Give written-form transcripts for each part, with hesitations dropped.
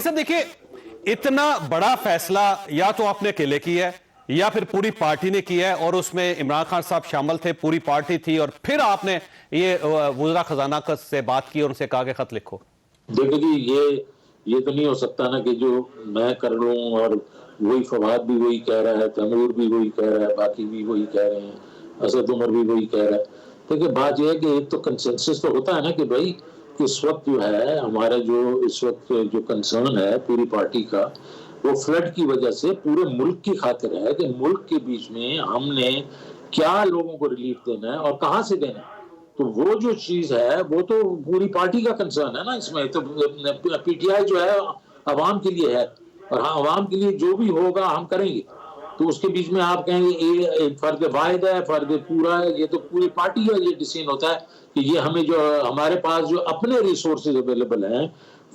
صاحب دیکھیے اتنا بڑا فیصلہ یا تو آپ نے اکیلے کیا ہے یا پھر پوری پارٹی نے کیا ہے، اور اس میں عمران خان صاحب شامل تھے، پوری پارٹی تھی، اور پھر آپ نے یہ وزراء خزانہ سے بات کی اور ان سے کہا کہ خط لکھو. دیکھیں جی یہ تو نہیں ہو سکتا نا کہ جو میں کر لوں اور وہی فواد بھی وہی کہہ رہا ہے، تیمور بھی وہی کہہ رہا ہے، باقی بھی وہی کہہ رہے ہیں، اسد عمر بھی وہی کہہ رہا ہے. دیکھیں بات یہ ہے کہ ایک تو کنسنسس تو ہوتا ہے نا کہ بھائی اس وقت جو ہے ہمارا جو اس وقت جو کنسرن ہے پوری پارٹی کا، وہ فلڈ کی وجہ سے پورے ملک کی خاطر ہے کہ ملک کے بیچ میں ہم نے کیا لوگوں کو ریلیف دینا ہے اور کہاں سے دینا ہے. تو وہ جو چیز ہے وہ تو پوری پارٹی کا کنسرن ہے نا. اس میں تو پی ٹی آئی جو ہے عوام کے لیے ہے، اور ہاں عوام کے لیے جو بھی ہوگا ہم کریں گے. تو اس کے بیچ میں آپ کہیں گے یہ فرد واحد ہے، فرد پورا ہے، یہ تو پوری پارٹی کا یہ ڈیسیژن ہوتا ہے کہ یہ ہمیں جو ہمارے پاس جو اپنے ریسورسز اویلیبل ہیں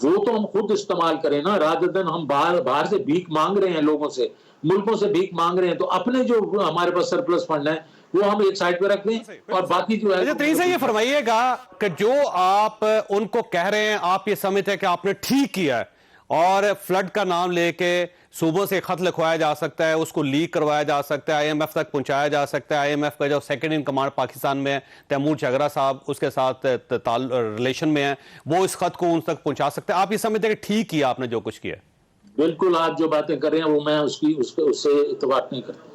وہ تو ہم خود استعمال کریں نا، رادر دین ہم باہر سے بھیک مانگ رہے ہیں، لوگوں سے ملکوں سے بھیک مانگ رہے ہیں. تو اپنے جو ہمارے پاس سرپلس فنڈ ہے وہ ہم ایک سائڈ پہ رکھ دیں اور باقی جو ہے. ترین صاحب یہ فرمائیے گا کہ جو آپ ان کو کہہ رہے ہیں آپ یہ سمجھتے ہیں کہ آپ نے ٹھیک کیا ہے، اور فلڈ کا نام لے کے صوبوں سے خط لکھوایا جا سکتا ہے، اس کو لیک کروایا جا سکتا ہے، آئی ایم ایف تک پہنچایا جا سکتا ہے، آئی ایم ایف کا جو سیکنڈ ان کمانڈ پاکستان میں ہے تیمور چگرا صاحب اس کے ساتھ ریلیشن میں ہیں، وہ اس خط کو ان تک پہنچا سکتے ہیں، آپ یہ سمجھتے ہیں کہ ٹھیک کیا آپ نے جو کچھ کیا؟ بالکل آپ جو باتیں کر رہے ہیں وہ میں اس سے اتفاق نہیں کرتا.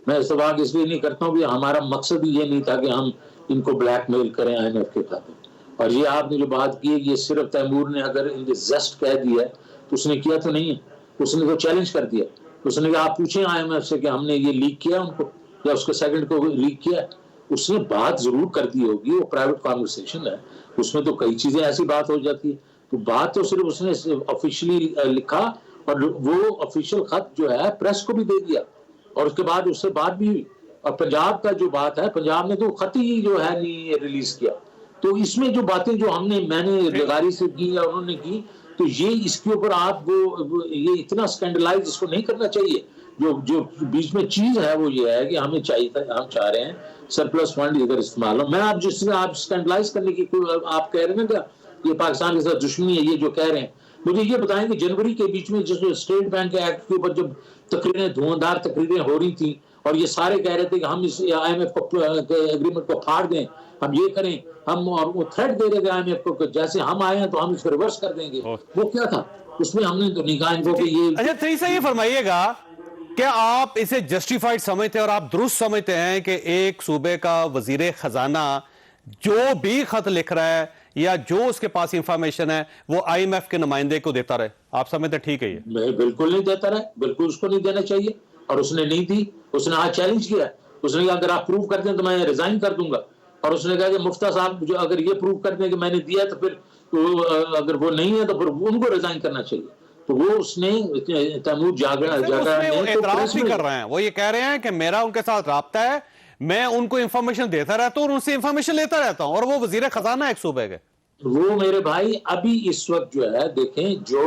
میں اتفاق اس لیے نہیں کرتا ہوں کہ ہمارا مقصد یہ نہیں تھا کہ ہم ان کو بلیک میل کریں آئی ایم ایف کے خاطر. اور یہ آپ نے جو بات کی ہے یہ صرف تیمور نے اگر ان کے زسٹ کہہ دیا ہے تو اس نے کیا تو نہیں ہے، اس نے تو چیلنج کر دیا. اس نے کہا آپ پوچھیں آئی ایم ایف سے کہ ہم نے یہ لیک کیا ان کو یا اس کے سیکنڈ کو لیک کیا. اس نے بات ضرور کر دی ہوگی، وہ پرائیویٹ کانورسیشن ہے، اس میں تو کئی چیزیں ایسی بات ہو جاتی ہے. تو بات تو صرف اس نے آفیشلی لکھا اور وہ آفیشیل خط جو ہے پریس کو بھی دے دیا اور اس کے بعد اس سے بات بھی ہوئی. اور پنجاب کا جو بات ہے پنجاب نے تو خط ہی جو ہے نہیں ریلیز کیا. تو اس میں جو باتیں جو میں نے لغاری سے کی یا انہوں نے کی، تو یہ اس کے اوپر آپ یہ اتنا سکینڈلائز اس کو نہیں کرنا چاہیے. جو بیچ میں چیز ہے وہ یہ ہے کہ ہمیں چاہیے تھا، ہم چاہ رہے ہیں سرپلس فنڈ ادھر استعمال ہو. میں آپ جس سے آپ سکینڈلائز کرنے کی آپ کہہ رہے ہیں نا کہ یہ پاکستان کے ساتھ دشمنی ہے، یہ جو کہہ رہے ہیں مجھے یہ بتائیں کہ جنوری کے بیچ میں جس اسٹیٹ بینک کے ایکٹ کے اوپر جب تقریریں دھواندار تقریریں ہو رہی تھیں اور یہ سارے کہہ رہے تھے کہ ہم اس آئی ایم ایف ایگریمنٹ کو پھاڑ دیں، ہم یہ کریں، ہم اور وہ تھریٹ دے رہے تھے آئی ایم ایف کو کہ جیسے ہم آئے ہیں تو ہم اس کو ریورس کر دیں گے. وہ کیا تھا اس میں ہم نے تو نہیں کہا ان کو کہ یہ. اچھا تری صاحب یہ فرمائیے گا کیا آپ اسے جسٹیفائڈ سمجھتے ہیں اور آپ درست سمجھتے ہیں کہ ایک صوبے کا وزیر خزانہ جو بھی خط لکھ رہا ہے یا جو اس کے پاس انفارمیشن ہے وہ آئی ایم ایف کے نمائندے کو دیتا رہے؟ آپ سمجھتے ہیں ٹھیک ہے یہ؟ بالکل نہیں دیتا رہے، بالکل اس کو نہیں دینا چاہیے، اور اس نے نہیں دی. اس نے آج چیلنج کیا، اس نے کہا اگر آپ پروف کرتے ہیں تو میں ریزائن کر دوں گا. اور اس نے کہا کہ مفتیٰ صاحب جو اگر یہ پروف کرتے ہیں کہ میں نے دیا تو پھر اگر وہ نہیں ہے تو پھر ان کو ریزائن کرنا چاہیے. تو وہ اس نے تیمور جاگرا اعتراف بھی کر رہے ہیں، وہ یہ کہہ رہے ہیں کہ میرا ان کے ساتھ رابطہ ہے، میں ان کو انفارمیشن دیتا رہتا ہوں اور ان سے انفارمیشن لیتا رہتا ہوں، اور وہ وزیر خزانہ ایک صوبے کے. وہ میرے بھائی ابھی اس وقت جو ہے دیکھیں جو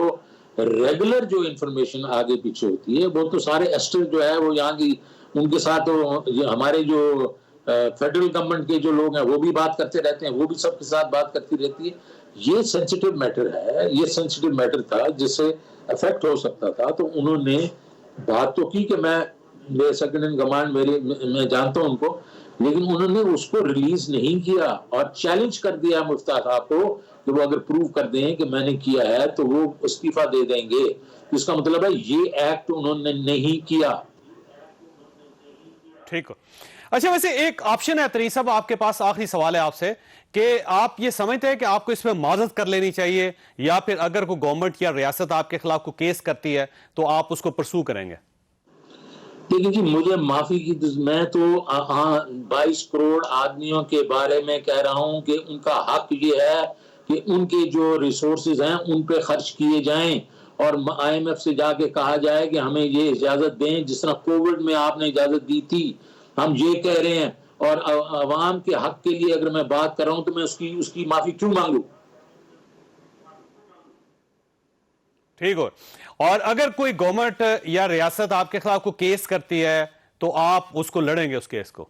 ریگولر جو انفارمیشن آگے پیچھے ہوتی ہے وہ تو سارے ایسٹر جو ہے وہ یہاں کی ان کے ساتھ ہمارے جو فیڈرل گورنمنٹ کے جو لوگ ہیں وہ بھی بات کرتے رہتے ہیں، وہ بھی سب کے ساتھ بات کرتی رہتی ہے. یہ سینسیٹیو میٹر ہے، یہ سینسیٹیو میٹر تھا جس سے افیکٹ ہو سکتا تھا. تو انہوں نے بات تو کی کہ میں سیکنڈ ان کمانڈ میں جانتا ہوں ان کو، لیکن انہوں نے اس کو ریلیز نہیں کیا اور چیلنج کر دیا مفتیٰ صاحب کو کہ وہ اگر پروف کر دیں کہ میں نے کیا ہے تو وہ استعفیٰ دے دیں گے. اس کا مطلب ہے یہ ایکٹ انہوں نے نہیں کیا. ٹھیک ہو. اچھا ویسے ایک آپشن ہے ترین صاحب آپ کے پاس، آخری سوال ہے آپ سے کہ آپ یہ سمجھتے ہیں کہ آپ کو اس میں معذرت کر لینی چاہیے یا پھر اگر کوئی گورنمنٹ یا ریاست آپ کے خلاف کو کیس کرتی ہے تو آپ اس کو پرسو کریں گے؟ دیکھیں جی مجھے معافی کی میں تو 22 کروڑ آدمیوں کے بارے میں کہہ رہا ہوں کہ ان کا حق یہ ہے کہ ان کے جو ریسورسز ہیں ان پہ خرچ کیے جائیں اور آئی ایم ایف سے جا کے کہا جائے کہ ہمیں یہ اجازت دیں جس طرح کووڈ میں آپ نے اجازت دی تھی. ہم یہ کہہ رہے ہیں اور عوام کے حق کے لیے اگر میں بات کر رہا ہوں تو میں اس کی معافی کیوں مانگوں؟ ٹھیک ہو. اور اگر کوئی گورنمنٹ یا ریاست آپ کے خلاف کو کیس کرتی ہے تو آپ اس کو لڑیں گے اس کیس کو؟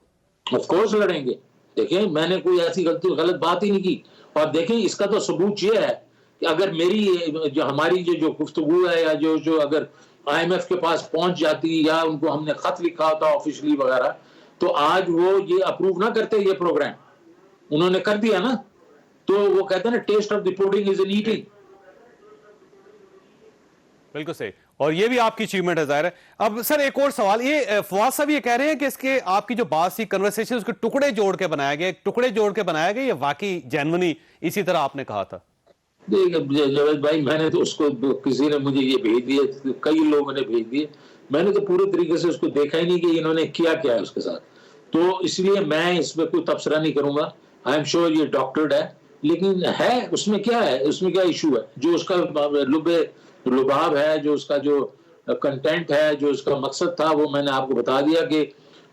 آف کورس لڑیں گے. دیکھیں میں نے کوئی ایسی غلط بات ہی نہیں کی. اور دیکھیں اس کا تو ثبوت یہ ہے کہ اگر میری جو ہماری جو گفتگو ہے یا جو اگر آئی ایم ایف کے پاس پہنچ جاتی یا ان کو ہم نے خط لکھا ہوتا آفیشلی وغیرہ تو آج وہ یہ اپروو نہ کرتے یہ پروگرام. انہوں نے کر دیا نا, تو وہ کہتے ہیں نا test of the putting is in eating. بالکل صحیح, اور یہ بھی آپ کی اچیومنٹ ہے ظاہر ہے. اب سر ایک اور سوال, یہ فواد صاحب یہ کہہ رہے ہیں کہ اس کے آپ کی جو بات تھی کنورسیشن اس کے ٹکڑے جوڑ کے بنایا گیا, یہ واقعی جینونی اسی طرح آپ نے کہا تھا؟ جاوید بھائی, میں نے تو اس کو, کسی نے مجھے یہ بھیج دیے, کئی لوگوں نے بھیج دیے, میں نے تو پورے طریقے سے اس کو دیکھا ہی نہیں کہ انہوں نے کیا ہے اس کے ساتھ, تو اس لیے میں اس پہ کوئی تبصرہ نہیں کروں گا. آئی ایم شیور یہ ڈاکٹرڈ ہے, لیکن ہے اس میں کیا ہے, اس میں کیا ایشو ہے, جو اس کا لباب ہے, جو اس کا جو کنٹینٹ ہے, جو اس کا مقصد تھا, وہ میں نے آپ کو بتا دیا کہ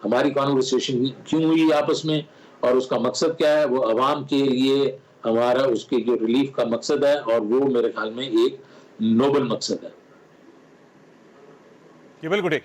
ہماری کانورسیشن کیوں ہوئی آپس میں اور اس کا مقصد کیا ہے. وہ عوام کے لیے ہمارا اس کے جو ریلیف کا مقصد ہے, اور وہ میرے خیال میں ایک نوبل مقصد ہے. یہ بالکل ٹھیک.